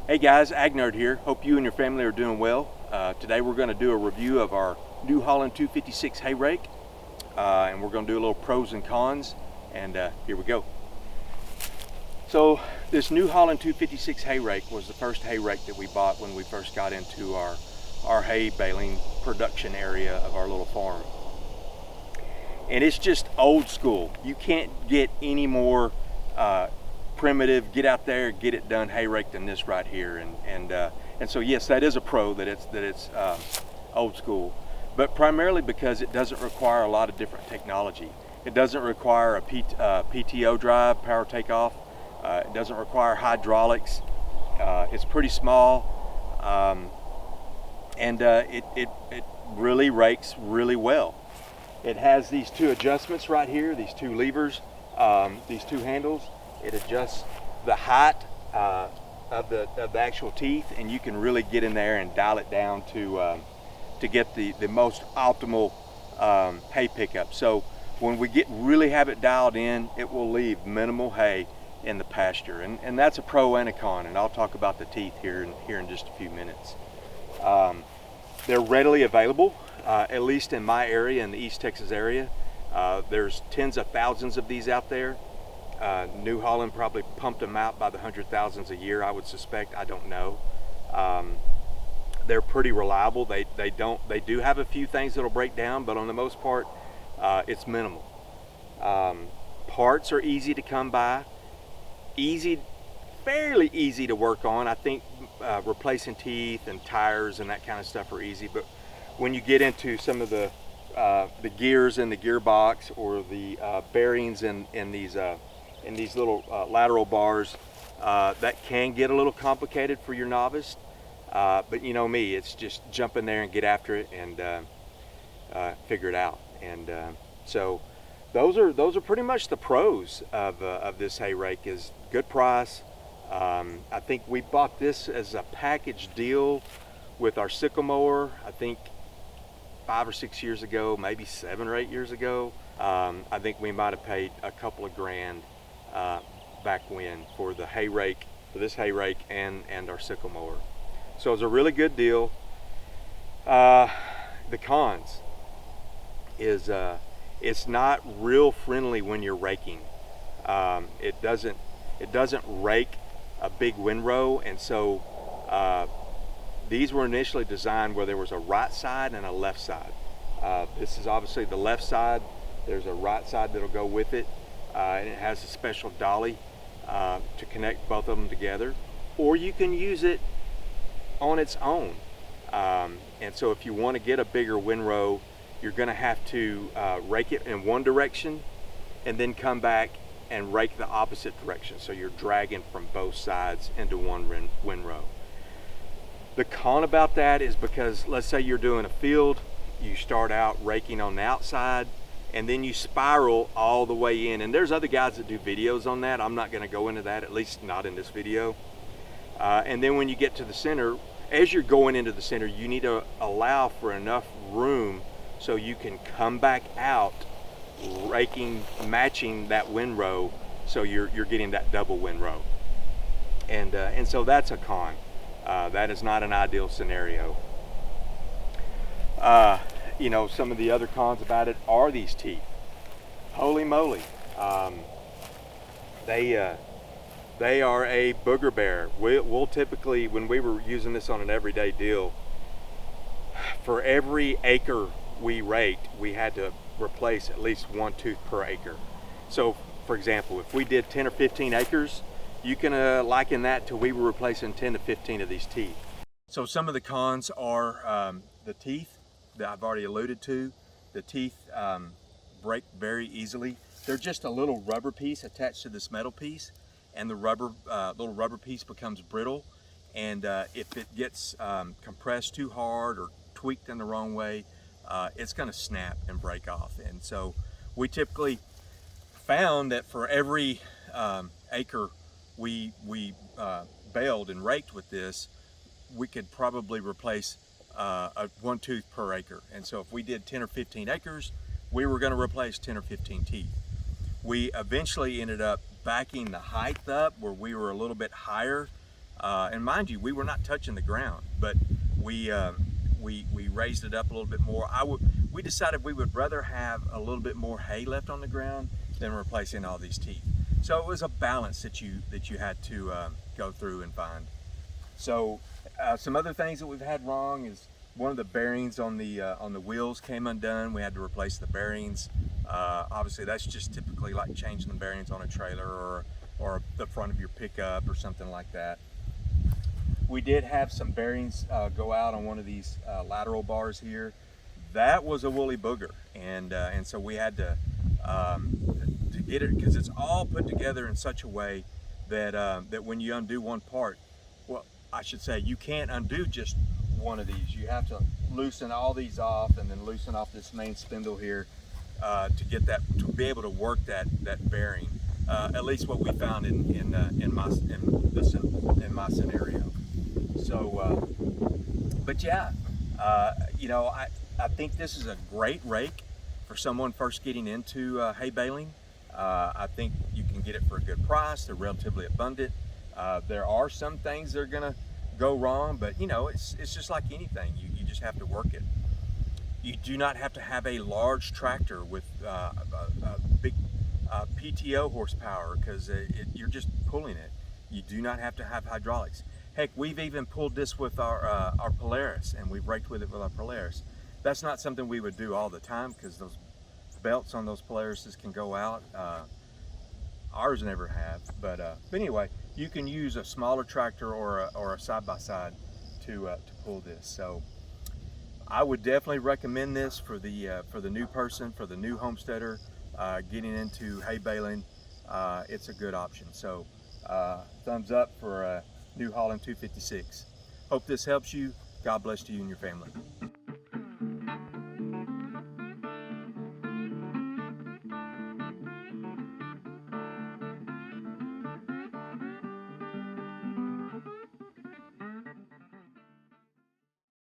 Hey guys, Agnerd here. Hope you and your family are doing well. Today we're going to do a review of our New Holland 256 hay rake, and we're going to do a little pros and cons, and here we go. So this New Holland 256 hay rake was the first hay rake that we bought when we first got into our hay baling production area of our little farm. And it's just old school. You can't get any more primitive, get out there, get it done hay rake than this right here. And so yes, that is a pro that it's old school, but primarily because it doesn't require a lot of different technology. It doesn't require a PTO drive, power takeoff. It doesn't require hydraulics. It's pretty small, and it really rakes really well. It has these two adjustments right here, these two levers, these two handles. It adjusts the height of the actual teeth, and you can really get in there and dial it down to get the most optimal hay pickup. So when we really have it dialed in, it will leave minimal hay in the pasture, and that's a pro and a con, and I'll talk about the teeth here in just a few minutes. They're readily available, at least in my area, in the East Texas area. There's tens of thousands of these out there. New Holland probably pumped them out by the 100,000s a year, I would suspect. I don't know. They're pretty reliable. They do have a few things that'll break down, but on the most part, it's minimal. Parts are easy to come by, fairly easy to work on. I think replacing teeth and tires and that kind of stuff are easy, but when you get into some of the gears in the gearbox, or the bearings in these little lateral bars, that can get a little complicated for your novice. But you know me, it's just jump in there and get after it and figure it out. And so those are pretty much the pros of this hay rake. Is good price. I think we bought this as a package deal with our sickle mower, I think 5 or 6 years ago, maybe 7 or 8 years ago. I think we might have paid a couple of grand back when for the hay rake, for this hay rake and our sickle mower. So it was a really good deal. The cons is it's not real friendly when you're raking. It doesn't rake a big windrow, and so these were initially designed where there was a right side and a left side. This is obviously the left side. There's a right side that'll go with it, and it has a special dolly to connect both of them together, or you can use it on its own. And so if you want to get a bigger windrow, you're going to have to rake it in one direction and then come back and rake the opposite direction, so you're dragging from both sides into one windrow. The con about that is because, let's say you're doing a field, you start out raking on the outside, and then you spiral all the way in. And there's other guys that do videos on that. I'm not going to go into that, at least not in this video. And then when you get to the center, as you're going into the center, you need to allow for enough room so you can come back out raking, matching that windrow, so you're getting that double windrow. And so that's a con. That is not an ideal scenario. You know, some of the other cons about it are these teeth. Holy moly. They are a booger bear. We'll typically, when we were using this on an everyday deal, for every acre we raked, we had to replace at least one tooth per acre. So for example, if we did 10 or 15 acres, you can liken that to we were replacing 10 to 15 of these teeth. So some of the cons are the teeth that I've already alluded to. The teeth break very easily. They're just a little rubber piece attached to this metal piece, and the little rubber piece becomes brittle, and if it gets compressed too hard or tweaked in the wrong way, it's going to snap and break off. And so we typically found that for every acre we baled and raked with this, we could probably replace one tooth per acre. And so if we did 10 or 15 acres, we were going to replace 10 or 15 teeth. We eventually ended up backing the height up where we were a little bit higher And mind you, we were not touching the ground, but we raised it up a little bit more. We decided we would rather have a little bit more hay left on the ground than replacing all these teeth. So it was a balance that you had to go through and find. So some other things that we've had wrong is one of the bearings on the wheels came undone. We had to replace the bearings. Obviously, that's just typically like changing the bearings on a trailer or the front of your pickup or something like that. We did have some bearings go out on one of these lateral bars here. That was a woolly booger, and so we had to get it, because it's all put together in such a way that that when you undo one part, well, I should say, you can't undo just one of these. You have to loosen all these off and then loosen off this main spindle here to get that, to be able to work that bearing. At least what we found in my scenario. So, but yeah, you know, I think this is a great rake for someone first getting into hay baling. I think you can get it for a good price. They're relatively abundant. There are some things that are gonna go wrong, but you know, it's just like anything. You just have to work it. You do not have to have a large tractor with a big PTO horsepower, because you're just pulling it. You do not have to have hydraulics. Heck, we've even pulled this with our Polaris, and we've raked with it with our Polaris. That's not something we would do all the time, because those belts on those Polarises can go out. Ours never have, but anyway, you can use a smaller tractor or a side-by-side to pull this. So I would definitely recommend this for the new person, for the new homesteader getting into hay baling. It's a good option. So thumbs up for New Holland 256. Hope this helps you. God bless to you and your family.